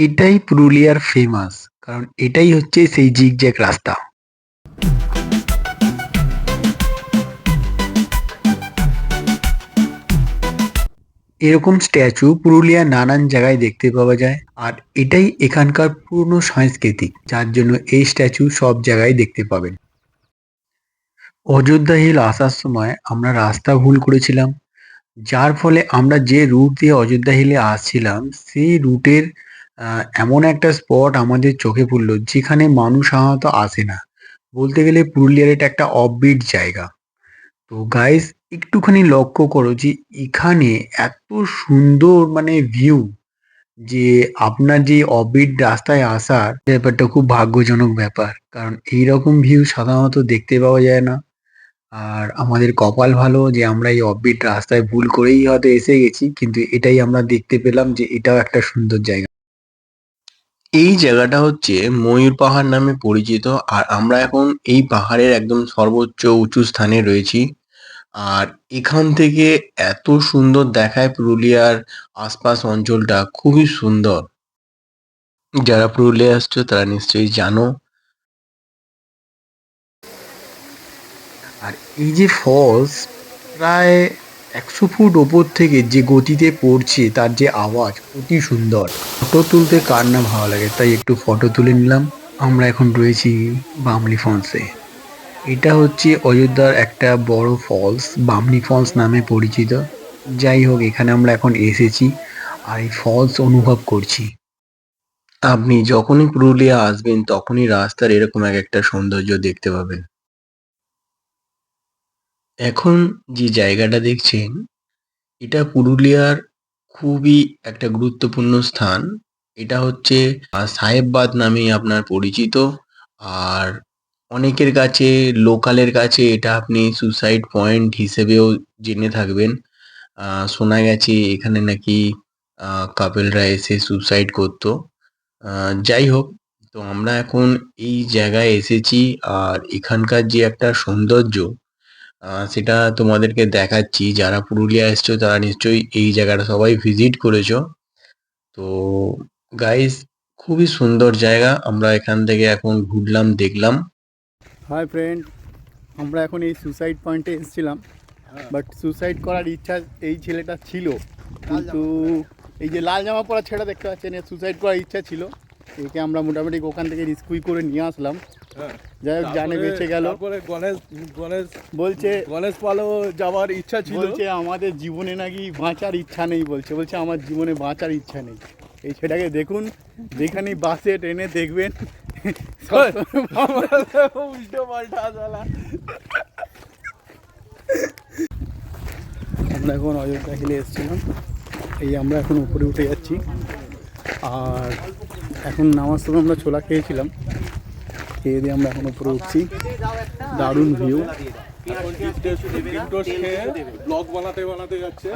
এটাই পুরুলিয়ার ফেমাস, কারণ এটাই হচ্ছে সেই জিগজ্যাগ রাস্তা। এরকম স্ট্যাচু পুরুলিয়ার নানান জায়গায় দেখতে পাওয়া যায়, আর এটাই এখানকার পুরনো সংস্কৃতি, যার জন্য এই স্ট্যাচু সব জায়গায় দেখতে পাবেন। অযোধ্যা হিল আসার সময় আমরা রাস্তা ভুল করেছিলাম, যার ফলে আমরা যে রুট দিয়ে অযোধ্যা হিলে আসছিলাম সেই রুটের এমন একটা স্পট আমাদের চোখে পড়লো যেখানে মানুষ সাধারণত আসে না। বলতে গেলে পুরুলিয়ার এটা একটা অফবিট জায়গা। তো গাইস, একটুখানি লক্ষ্য করো যে এখানে এত সুন্দর মানে ভিউ, যে আপনার যে অফবিট রাস্তায় আসার ব্যাপারটা খুব ভাগ্যজনক ব্যাপার, কারণ এইরকম ভিউ সাধারণত দেখতে পাওয়া যায় না। আর আমাদের কপাল ভালো যে আমরা এই অফবিট রাস্তায় ভুল করেই হয়তো এসে গেছি, কিন্তু এটাই আমরা দেখতে পেলাম যে এটাও একটা সুন্দর জায়গা। এই জায়গাটা হচ্ছে ময়ূর পাহাড় নামে পরিচিত, আর আমরা এখন এই পাহাড়ের একদম সর্বোচ্চ উঁচু স্থানে রয়েছি। আর এখান থেকে এত সুন্দর দেখায় পুরুলিয়ার আশপাশ অঞ্চলটা, খুবই সুন্দর। যারা পুরুলিয়া আসছো তারা নিশ্চয়ই জানো। আর এই যে ফলস, প্রায় 100 ফুট ওপর থেকে যে গতিতে পড়ছে তার যে আওয়াজ অতি সুন্দর। ফটো তুলতে কার না ভালো লাগে, তাই একটু ফটো তুলে নিলাম। আমরা এখন রয়েছি বামনি ফলসে। এটা হচ্ছে অযোধ্যার একটা বড় ফলস, বামনি ফলস নামে পরিচিত। যাই হোক, এখানে আমরা এখন এসেছি আর এই ফলস অনুভব করছি। আপনি যখনই পুরুলিয়া আসবেন তখনই রাস্তার এরকম এক একটা সৌন্দর্য দেখতে পাবেন। এখন যে জায়গাটা দেখছেন, এটা পুরুলিয়ার খুবই একটা গুরুত্বপূর্ণ স্থান। এটা হচ্ছে সাহেববাদ নামেই আপনার পরিচিত। আর অনেকের কাছে, লোকালের কাছে এটা আপনি সুসাইড পয়েন্ট হিসেবেও জেনে থাকবেন। শোনা গেছে এখানে নাকি কাপেলরা এসে সুসাইড করতো। যাই হোক, তো আমরা এখন এই জায়গায় এসেছি, আর এখানকার যে একটা সৌন্দর্য সেটা তোমাদেরকে দেখাচ্ছি। যারা পুরুলিয়া এসছো তারা নিশ্চয়ই এই জায়গাটা সবাই ভিজিট করেছো। তো গাইস, খুবই সুন্দর জায়গা। আমরা এখান থেকে এখন ঘুরলাম, দেখলাম। হাই ফ্রেন্ড, আমরা এখন এই সুসাইড পয়েন্টে এসেছিলাম, বাট সুসাইড করার ইচ্ছা এই ছেলেটা ছিল, কিন্তু এই যে লাল জামা পরা ছেলেটা দেখতে পাচ্ছেন, এর সুসাইড করার ইচ্ছা ছিল। একে আমরা মোটামুটি ওখান থেকে রিস্কুই করে নিয়ে আসলাম। যাই হোক, জানে বেঁচে গেল। গণেশ গণেশ বলছে গণেশ পালও যাওয়ার ইচ্ছা ছিল। বলছে আমাদের জীবনে নাকি বাঁচার ইচ্ছা নেই, বলছে আমার জীবনে বাঁচার ইচ্ছা নেই। এই ছেলেটাকে দেখুন, যেখানেই বাসে ট্রেনে দেখবেন উল্টো পাল্টা জ্বালা। আমরা এখন অযোধ্যা হিলে এসেছিলাম, এই আমরা এখন উপরে উঠে যাচ্ছি। আর এখন নামার সময় আমরা ছোলা খেয়েছিলাম, খেয়ে দিয়ে আমরা এখন উপরে উঠছি। দারুণ ভিউ। ব্লগ বানাতে বানাতে যাচ্ছে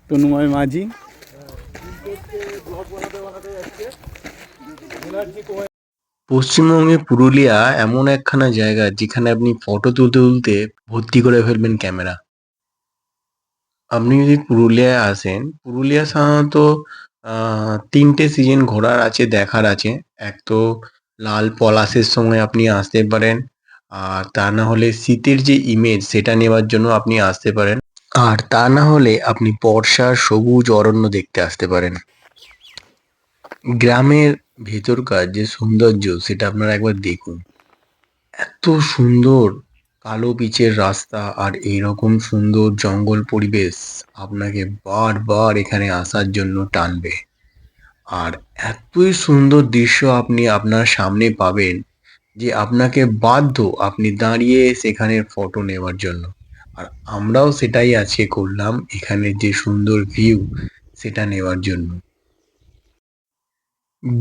তনুময় মাঝি। পশ্চিমবঙ্গে পুরুলিয়া এমন একখানা জায়গা যেখানে আপনি ফটো তুলতে তুলতে ভর্তি করে ফেলবেন ক্যামেরা। আপনি যদি পুরুলিয়ায় আসেন, পুরুলিয়া সাধারণত ৩টে সিজন ঘোরার আছে, দেখার আছে। এক তো লাল পলাশের সময় আপনি আসতে পারেন, আর তা না হলে শীতের যে ইমেজ সেটা নেওয়ার জন্য আপনি আসতে পারেন, আর তা না হলে আপনি বর্ষার সবুজ অরণ্য দেখতে আসতে পারেন। গ্রামের ভেতরকার যে সৌন্দর্য সেটা আপনারা একবার দেখুন। এত সুন্দর কালো পিচের রাস্তা আর এইরকম সুন্দর জঙ্গল পরিবেশ আপনাকে বারবার এখানে আসার জন্য টানবে। আর এতই সুন্দর দৃশ্য আপনি আপনার সামনে পাবেন যে আপনাকে বাধ্য আপনি দাঁড়িয়ে সেখানের ফটো নেওয়ার জন্য। আর আমরাও সেটাই আজকে করলাম, এখানে যে সুন্দর ভিউ সেটা নেওয়ার জন্য।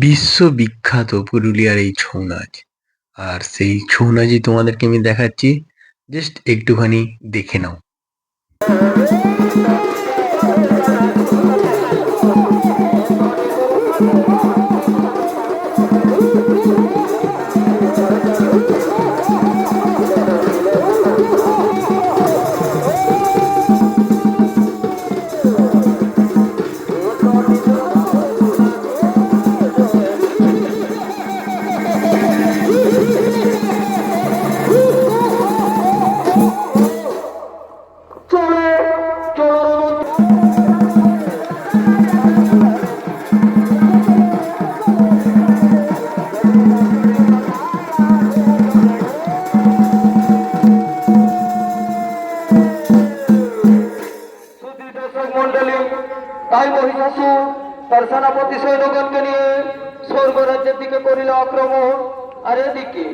বিশ্ববিখ্যাত পুরুলিয়ার এই ছৌ নাচ, আর সেই ছৌ নাচই তোমাদেরকে আমি দেখাচ্ছি। জাস্ট একটুখানি দেখে নাও। তার সেনাপতি সৈন্যগণকে নিয়ে স্বর্গরাজ্যের দিকে করিল আক্রমণ। আর এদিকে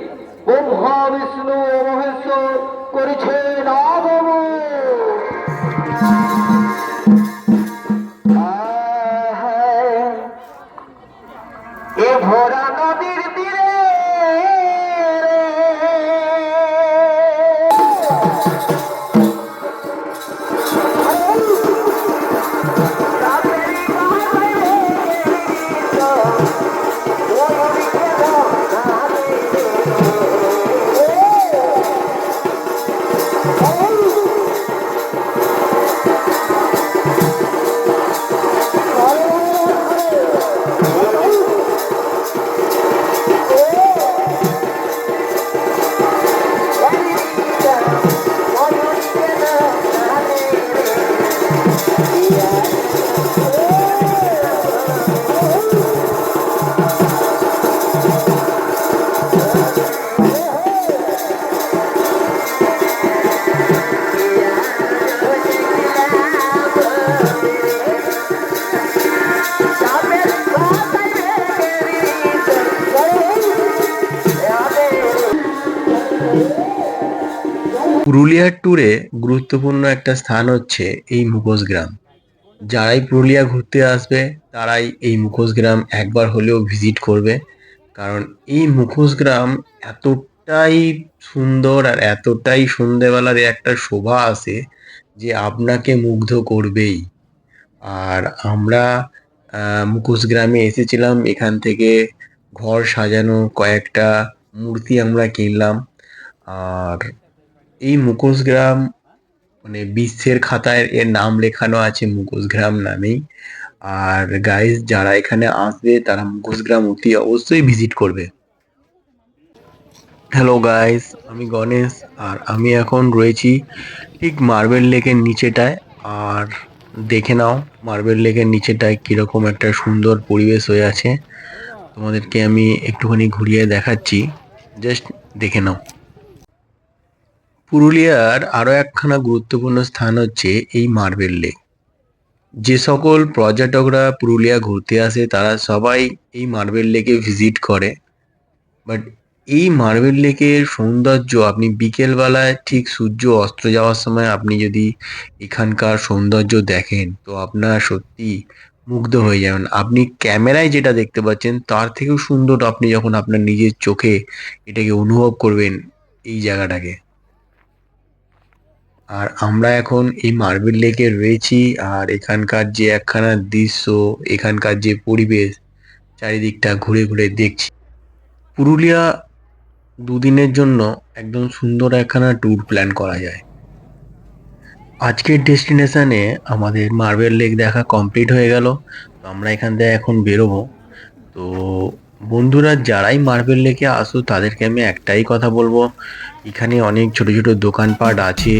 ব্রহ্মা বিষ্ণু ও মহেশ্বর করিছেন আগমন। এ ভরা নদীর তীরে পুরুলিয়ার ট্যুরে গুরুত্বপূর্ণ একটা স্থান হচ্ছে এই মুখোশ গ্রাম। যারাই পুরুলিয়া ঘুরতে আসবে তারাই এই মুখোশ গ্রাম একবার হলেও ভিজিট করবে, কারণ এই মুখোশ গ্রাম এতটাই সুন্দর আর এতটাই সন্ধেবেলার একটা শোভা আসে যে আপনাকে মুগ্ধ করবেই। আর আমরা মুখোশ গ্রামে এসেছিলাম, এখান থেকে ঘর সাজানো কয়েকটা মূর্তি আমরা কিনলাম। আর এই মুখোশ গ্রাম মানে বিশ্বের খাতায় এর নাম লেখানো আছে মুখোশ গ্রাম নামেই। আর গাইস, যারা এখানে আসবে তারা মুখোশ গ্রাম অতি অবশ্যই ভিজিট করবে। হ্যালো গাইস, আমি গণেশ আর আমি এখন রয়েছি ঠিক মার্বেল লেকের নিচেটায়। আর দেখে নাও মার্বেল লেকের নিচেটায় কিরকম একটা সুন্দর পরিবেশ হয়ে আছে। তোমাদেরকে আমি একটুখানি ঘুরিয়ে দেখাচ্ছি, জাস্ট দেখে নাও। পুরুলিয়ার আরও একখানা গুরুত্বপূর্ণ স্থান হচ্ছে এই মার্বেল লেক। যে সকল পর্যটকরা পুরুলিয়া ঘুরতে আসে তারা সবাই এই মার্বেল লেকে ভিজিট করে। বাট এই মার্বেল লেকের সৌন্দর্য আপনি বিকেলবেলায় ঠিক সূর্য অস্ত যাওয়ার সময় আপনি যদি এখানকার সৌন্দর্য দেখেন তো আপনার সত্যি মুগ্ধ হয়ে যাবেন। আপনি ক্যামেরায় যেটা দেখতে পাচ্ছেন তার থেকেও সুন্দর আপনি যখন আপনার নিজের চোখে এটাকে অনুভব করবেন এই জায়গাটাকে। আর আমরা এখন এই মার্বেল লেকে রয়েছি, আর এখানকার যে একখানা দৃশ্য, এখানকার যে পরিবেশ, চারিদিকটা ঘুরে ঘুরে দেখছি। পুরুলিয়া দুদিনের জন্য একদম সুন্দর একখানা ট্যুর প্ল্যান করা যায়। আজকের ডেস্টিনেশনে আমাদের মার্বেল লেক দেখা কমপ্লিট হয়ে গেল, তো আমরা এখান থেকে এখন বেরোবো। তো বন্ধুরা, যারাই মার্বেল লেকে আসো তাদেরকে আমি একটাই কথা বলবো, এখানে অনেক ছোট ছোট দোকানপাট আছে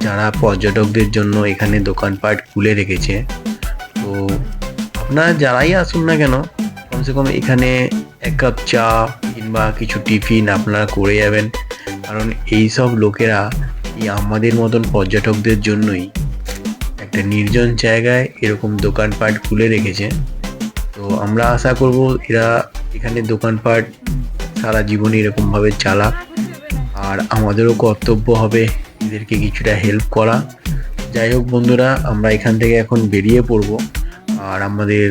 যারা পর্যটকদের জন্য এখানে দোকানপাট খুলে রেখেছে। তো আপনারা যারাই আসুন না কেন কমসে কম এখানে এক কাপ চা কিংবা কিছু টিফিন আপনারা করে যাবেন, কারণ এই সব লোকেরা এই আমাদের মতন পর্যটকদের জন্যই একটা নির্জন জায়গায় এরকম দোকানপাট খুলে রেখেছে। তো আমরা আশা করব এরা এখানে দোকানপাট সারা জীবনে এরকমভাবে চালাক, আর আমাদেরও কর্তব্য হবে এদেরকে কিছুটা হেল্প করা। যাই হোক বন্ধুরা, আমরা এখান থেকে এখন বেরিয়ে পড়ব, আর আমাদের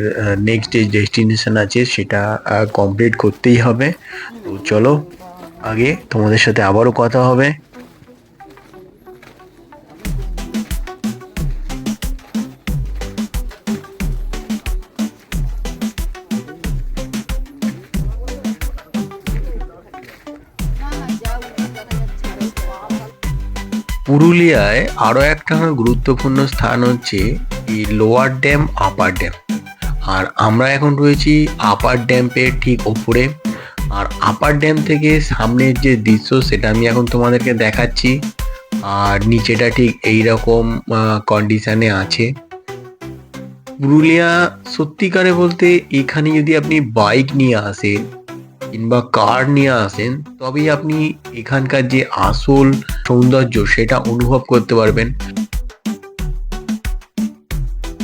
নেক্সট যে ডেস্টিনেশন আছে সেটা কমপ্লিট করতেই হবে। তো চলো, আগে তোমাদের সাথে আবারও কথা হবে। পুরুলিয়ায় আরও একটা গুরুত্বপূর্ণ স্থান হচ্ছে এই লোয়ার ড্যাম, আপার ড্যাম। আর আমরা এখন রয়েছি আপার ড্যামের ঠিক ওপরে। আর আপার ড্যাম থেকে সামনের যে দৃশ্য সেটা আমি এখন তোমাদেরকে দেখাচ্ছি। আর নিচেটা ঠিক এইরকম কন্ডিশনে আছে। পুরুলিয়া সত্যিকারে বলতে এখানে যদি আপনি বাইক নিয়ে আসেন কিংবা কার নিয়ে আসেন তবেই আপনি এখানকার যে আসল সৌন্দর্য সেটা অনুভব করতে পারবেন।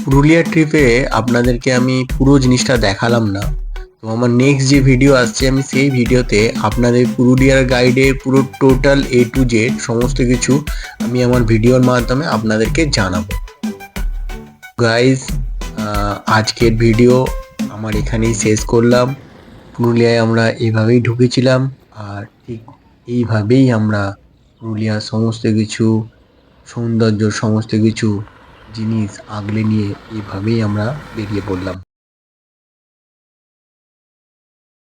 পুরুলিয়া ট্রিপে আপনাদেরকে আমি পুরো জিনিসটা দেখালাম না। তো আমার নেক্সট যে ভিডিও আসছে আমি সেই ভিডিওতে আপনাদের পুরুলিয়ার গাইডের পুরো টোটাল A to Z সমস্ত কিছু আমি আমার ভিডিওর মাধ্যমে আপনাদেরকে জানাবো। গাইজ আজকের ভিডিও আমার এখানেই শেষ করলাম। পুরুলিয়ায় আমরা এভাবেই ঢুকেছিলাম আর ঠিক এইভাবেই আমরা পুরুলিয়ার সমস্ত কিছু সৌন্দর্য সমস্ত কিছু জিনিস আগলে নিয়ে এইভাবেই আমরা বেরিয়ে পড়লাম।